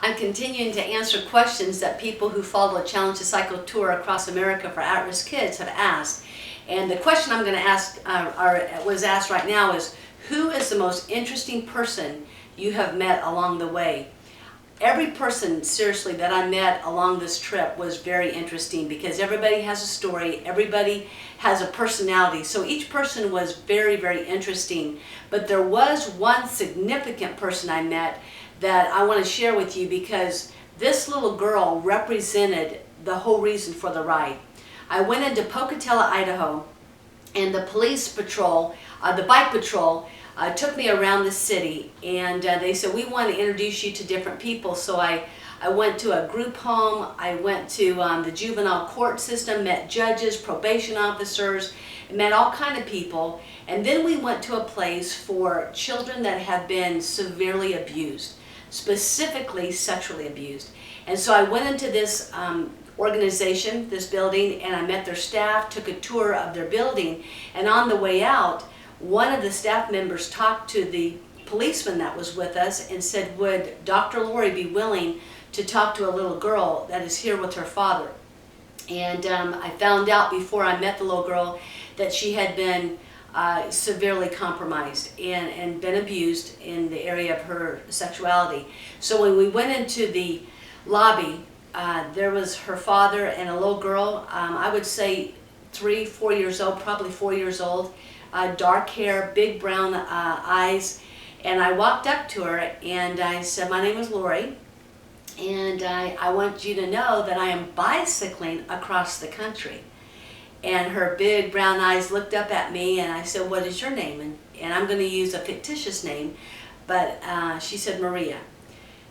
I'm continuing to answer questions that people who follow a Challenge to Cycle tour across America for at-risk kids have asked. And the question I'm going to ask, was asked right now is, who is the most interesting person you have met along the way? Every person, seriously, that I met along this trip was very interesting because everybody has a story, everybody has a personality. So each person was very, very interesting. But there was one significant person I met that I want to share with you because this little girl represented the whole reason for the ride. I went into Pocatello, Idaho, and the police patrol, the bike patrol, took me around the city, and they said, we want to introduce you to different people. So I went to a group home, I went to the juvenile court system, met judges, probation officers, met all kind of people, and then we went to a place for children that have been severely abused, specifically sexually abused. And so I went into this organization, this building, and I met their staff, took a tour of their building, and on the way out, one of the staff members talked to the policeman that was with us and said, would Dr. Lori be willing to talk to a little girl that is here with her father? And I found out before I met the little girl that she had been severely compromised and been abused in the area of her sexuality. So when we went into the lobby, there was her father and a little girl, I would say 3, 4 years old, probably 4 years old, dark hair, big brown eyes. And I walked up to her and I said, my name is Lori, and I want you to know that I am bicycling across the country. And her big brown eyes looked up at me, and I said, what is your name? And I'm going to use a fictitious name, but she said, Maria.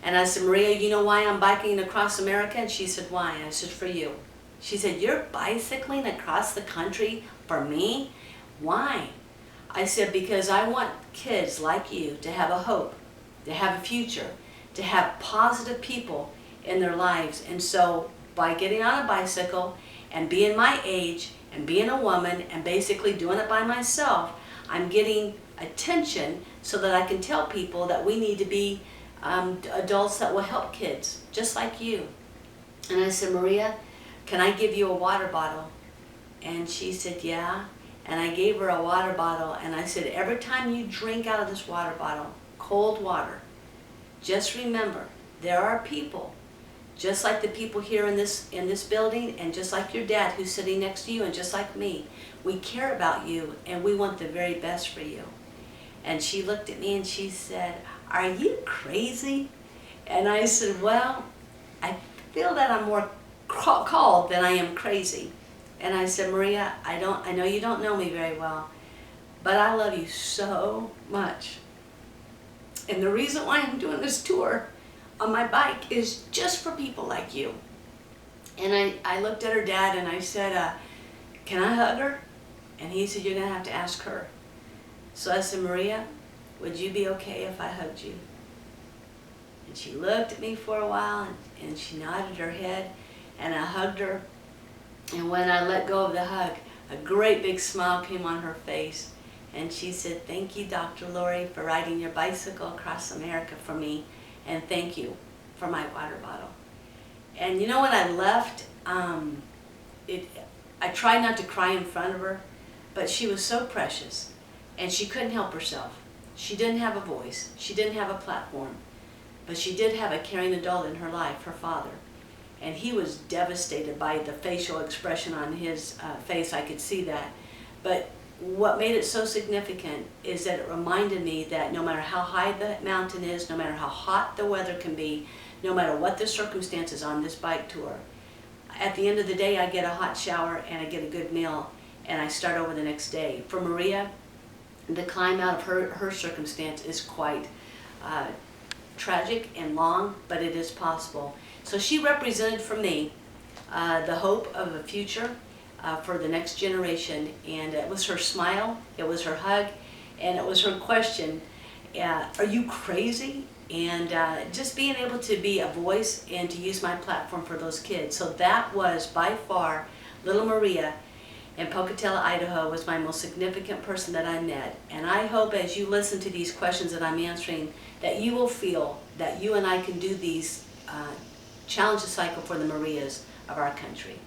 And I said, Maria, you know why I'm biking across America? And she said, why? And I said, for you. She said, you're bicycling across the country for me? Why? I said, because I want kids like you to have a hope, to have a future, to have positive people in their lives. And so by getting on a bicycle and being my age and being a woman and basically doing it by myself, I'm getting attention so that I can tell people that we need to be adults that will help kids, just like you. And I said, Maria, can I give you a water bottle? And she said, yeah. And I gave her a water bottle, and I said, every time you drink out of this water bottle, cold water, just remember, there are people, just like the people here in this building, and just like your dad who's sitting next to you, and just like me. We care about you, and we want the very best for you. And she looked at me and she said, are you crazy? And I said, well, I feel that I'm more called than I am crazy. And I said, Maria, I know you don't know me very well, but I love you so much. And the reason why I'm doing this tour on my bike is just for people like you. And I looked at her dad and I said, can I hug her? And he said, you're going to have to ask her. So I said, Maria, would you be okay if I hugged you? And she looked at me for a while and she nodded her head, and I hugged her. And when I let go of the hug, a great big smile came on her face. And she said, thank you, Dr. Lori, for riding your bicycle across America for me. And thank you for my water bottle. And you know, when I left, I tried not to cry in front of her, but she was so precious. And she couldn't help herself. She didn't have a voice. She didn't have a platform. But she did have a caring adult in her life, her father. And he was devastated by the facial expression on his face. I could see that. But what made it so significant is that it reminded me that no matter how high the mountain is, no matter how hot the weather can be, no matter what the circumstances on this bike tour, at the end of the day, I get a hot shower and I get a good meal and I start over the next day. For Maria, the climb out of her circumstance is quite tragic and long, but it is possible. So she represented for me the hope of a future for the next generation, and it was her smile, it was her hug, and it was her question, are you crazy? And just being able to be a voice and to use my platform for those kids. So that was by far, little Maria in Pocatello, Idaho was my most significant person that I met. And I hope as you listen to these questions that I'm answering, that you will feel that you and I can do these challenge the cycle for the Marias of our country.